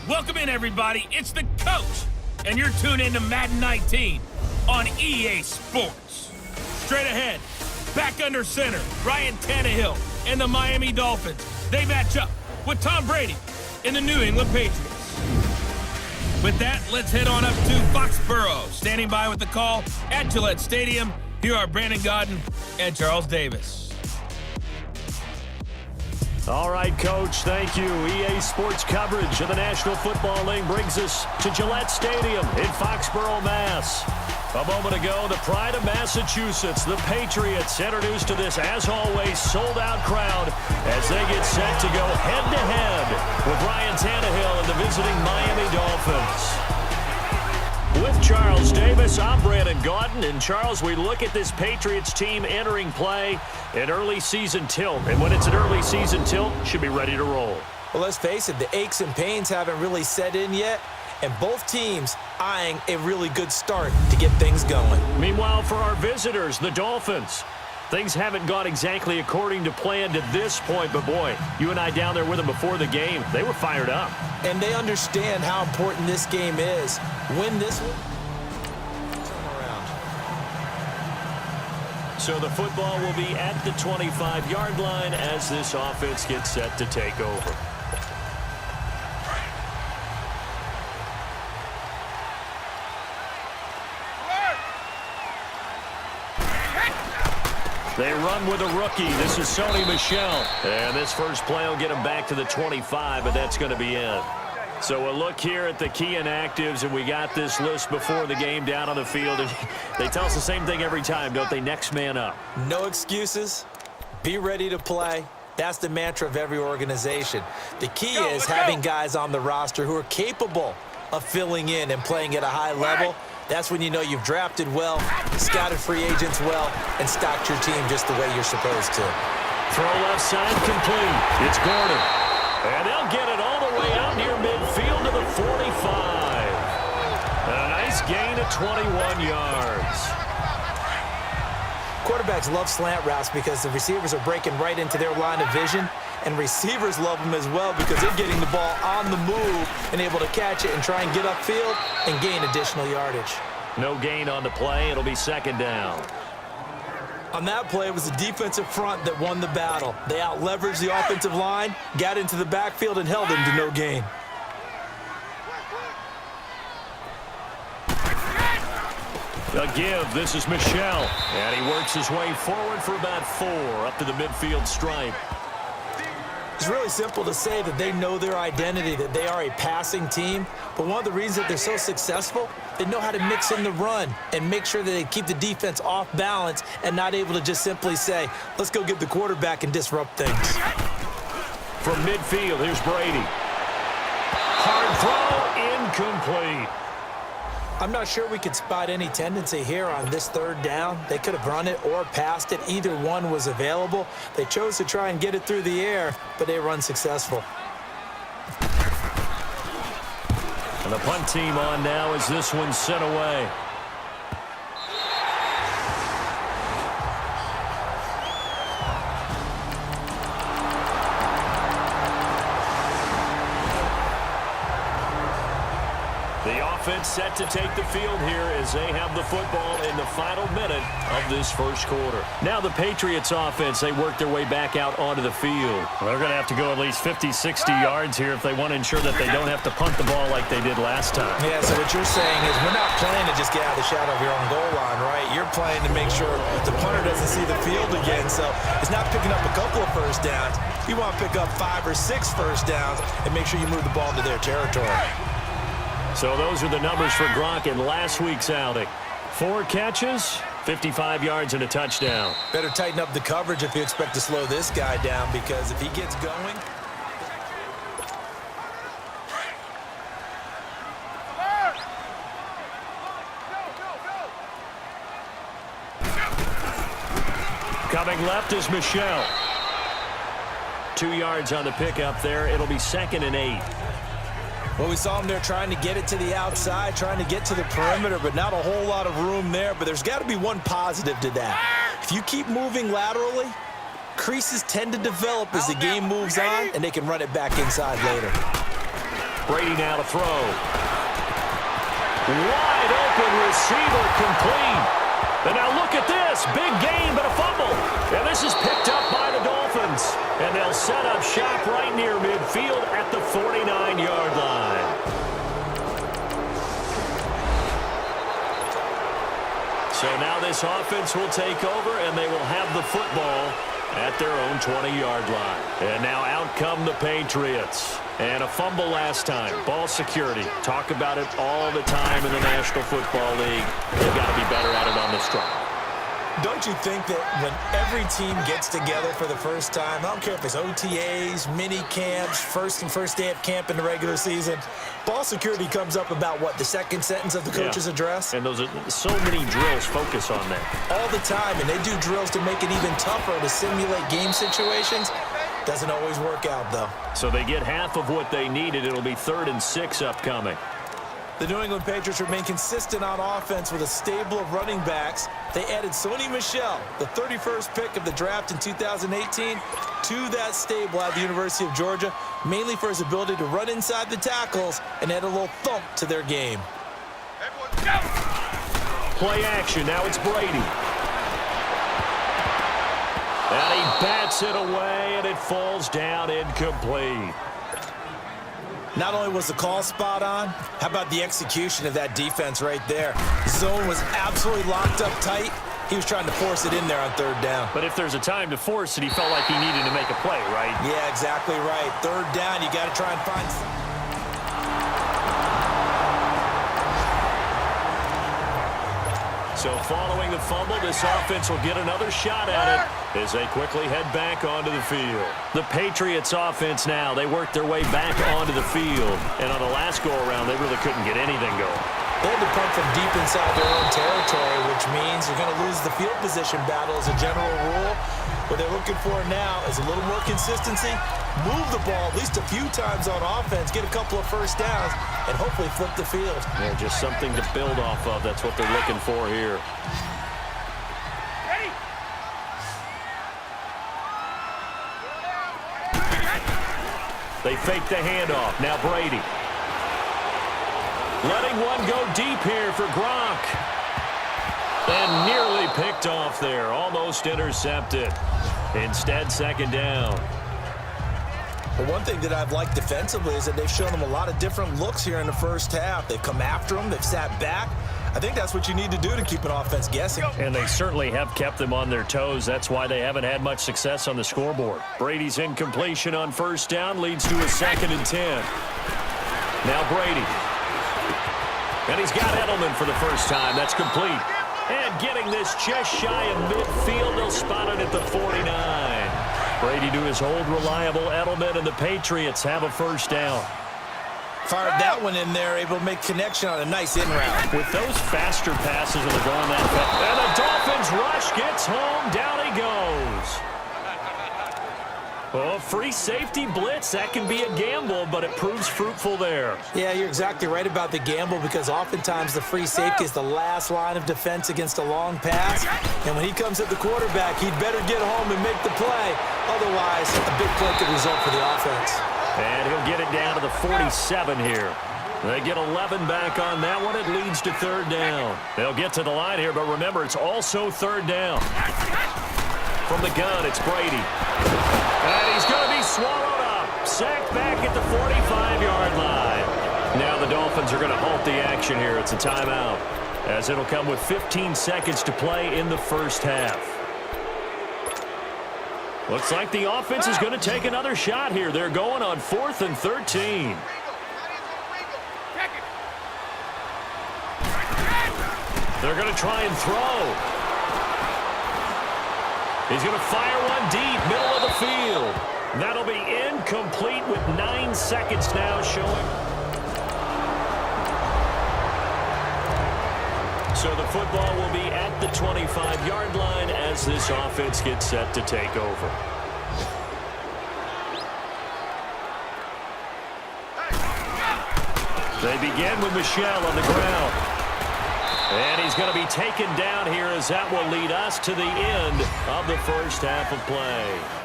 Welcome in, everybody. It's the coach, and you're tuned in to Madden 19 on EA Sports. Straight ahead, back under center, Ryan Tannehill and the Miami Dolphins. They match up with Tom Brady and the New England Patriots. With that, let's head on up to Foxborough. Standing by with the call at Gillette Stadium, here are Brandon Godden and Charles Davis. All right, Coach, thank you. EA Sports coverage of the National Football League brings us to Gillette Stadium in Foxborough, Mass. A moment ago, the pride of Massachusetts, the Patriots, introduced to this, as always, sold-out crowd as they get set to go head-to-head with Ryan Tannehill and the visiting Miami Dolphins. With Charles Davis, I'm Brandon Godden. And, Charles, we look at this Patriots team entering play in early season tilt. And when it's an early season tilt, should be ready to roll. Well, let's face it, the aches and pains haven't really set in yet. And both teams eyeing a really good start to get things going. Meanwhile, for our visitors, the Dolphins, things haven't gone exactly according to plan to this point. But, boy, you and I down there with them before the game, they were fired up. And they understand how important this game is. Win this one, turn around. So the football will be at the 25-yard line as this offense gets set to take over. They run with a rookie. This is Sony Michel. And this first play will get him back to the 25, but that's going to be it. So a look here at the key inactives, and we got this list before the game down on the field. And they tell us the same thing every time, don't they? Next man up. No excuses. Be ready to play. That's the mantra of every organization. The key is having guys on the roster who are capable of filling in and playing at a high level. That's when you know you've drafted well, scouted free agents well, and stocked your team just the way you're supposed to. Throw left side complete. It's Gordon. And they'll get it all the way out near midfield to the 45. A nice gain of 21 yards. Quarterbacks love slant routes because the receivers are breaking right into their line of vision, and receivers love them as well because they're getting the ball on the move and able to catch it and try and get upfield and gain additional yardage. No gain on the play. It'll be second down. On that play, it was the defensive front that won the battle. They out-leveraged the offensive line, got into the backfield, and held them to no gain. A give. This is Michel. And he works his way forward for about 4 up to the midfield stripe. It's really simple to say that they know their identity, that they are a passing team. But one of the reasons that they're so successful, they know how to mix in the run and make sure that they keep the defense off balance and not able to just simply say, let's go get the quarterback and disrupt things. From midfield, here's Brady. Hard throw, incomplete. I'm not sure we could spot any tendency here on this third down. They could have run it or passed it. Either one was available. They chose to try and get it through the air, but they were unsuccessful. And the punt team on now as this one's sent away. Offense set to take the field here as they have the football in the final minute of this first quarter. Now the Patriots offense, they work their way back out onto the field. Well, they're going to have to go at least 50, 60 yards here if they want to ensure that they don't have to punt the ball like they did last time. Yeah, so what you're saying is we're not playing to just get out of the shadow of your own goal line, right? You're playing to make sure the punter doesn't see the field again. So it's not picking up a couple of first downs. You want to pick up 5 or 6 first downs and make sure you move the ball into their territory. So those are the numbers for Gronk in last week's outing. 4 catches, 55 yards, and a touchdown. Better tighten up the coverage if you expect to slow this guy down, because if he gets going... Coming left is Michel. 2 yards on the pickup there. It'll be 2nd and 8. Well, we saw him there trying to get it to the outside, trying to get to the perimeter, but not a whole lot of room there. But there's got to be one positive to that. If you keep moving laterally, creases tend to develop as the game moves on, and they can run it back inside later. Brady now to throw. Wide open receiver complete. And now look at this. Big gain, but a fumble. And this is picked up by the Dolphins. And they'll set up shop right near midfield at the 49-yard line. So now this offense will take over, and they will have the football at their own 20-yard line. And now out come the Patriots. And a fumble last time. Ball security. Talk about it all the time in the National Football League. They've got to be better at it on this drive. Don't you think that when every team gets together for the first time, I don't care if it's OTAs, mini camps, first day of camp in the regular season, ball security comes up about what, the second sentence of the coach's address? And those are so many drills focus on that. All the time, and they do drills to make it even tougher to simulate game situations. Doesn't always work out, though. So they get half of what they needed. It'll be 3rd and 6 upcoming. The New England Patriots remain consistent on offense with a stable of running backs. They added Sony Michel, the 31st pick of the draft in 2018, to that stable at the University of Georgia, mainly for his ability to run inside the tackles and add a little thump to their game. Play action. Now it's Brady. And he bats it away, and it falls down incomplete. Not only was the call spot on, how about the execution of that defense right there? Zone was absolutely locked up tight. He was trying to force it in there on 3rd down. But if there's a time to force it, he felt like he needed to make a play, right? Yeah, exactly right. 3rd down, you got to try and find... So following the fumble, this offense will get another shot at it as they quickly head back onto the field. The Patriots offense now, they worked their way back onto the field. And on the last go-around, they really couldn't get anything going. They had to punt from deep inside their own territory, which means you're going to lose the field position battle as a general rule. What they're looking for now is a little more consistency, move the ball at least a few times on offense, get a couple of first downs, and hopefully flip the field. Yeah, just something to build off of. That's what they're looking for here. They fake the handoff. Now Brady. Letting one go deep here for Gronk. And nearly picked off there. Almost intercepted. Instead, 2nd down. But one thing that I've liked defensively is that they've shown them a lot of different looks here in the first half. They've come after them. They've sat back. I think that's what you need to do to keep an offense guessing. And they certainly have kept them on their toes. That's why they haven't had much success on the scoreboard. Brady's incompletion on 1st down leads to a 2nd and 10. Now Brady. And he's got Edelman for the first time. That's complete. And getting this just shy of midfield, they'll spot it at the 49. Brady to his old reliable Edelman, and the Patriots have a 1st down. Fired that one in there, able to make connection on a nice in route. With those faster passes that are going that fast. And the Dolphins rush gets home. Down he goes. Oh, free safety blitz. That can be a gamble, but it proves fruitful there. Yeah, you're exactly right about the gamble because oftentimes the free safety is the last line of defense against a long pass. And when he comes at the quarterback, he'd better get home and make the play. Otherwise, a big play could result for the offense. And he'll get it down to the 47 here. They get 11 back on that one. It leads to 3rd down. They'll get to the line here, but remember, it's also 3rd down. From the gun, it's Brady. And he's going to be swallowed up. Sacked back at the 45-yard line. Now the Dolphins are going to halt the action here. It's a timeout, as it'll come with 15 seconds to play in the 1st half. Looks like the offense is going to take another shot here. They're going on 4th and 13. They're going to try and throw. He's going to fire one deep, middle of the field. That'll be incomplete with 9 seconds now showing. So the football will be at the 25-yard line as this offense gets set to take over. They begin with Michel on the ground. And he's going to be taken down here as that will lead us to the end of the 1st half of play.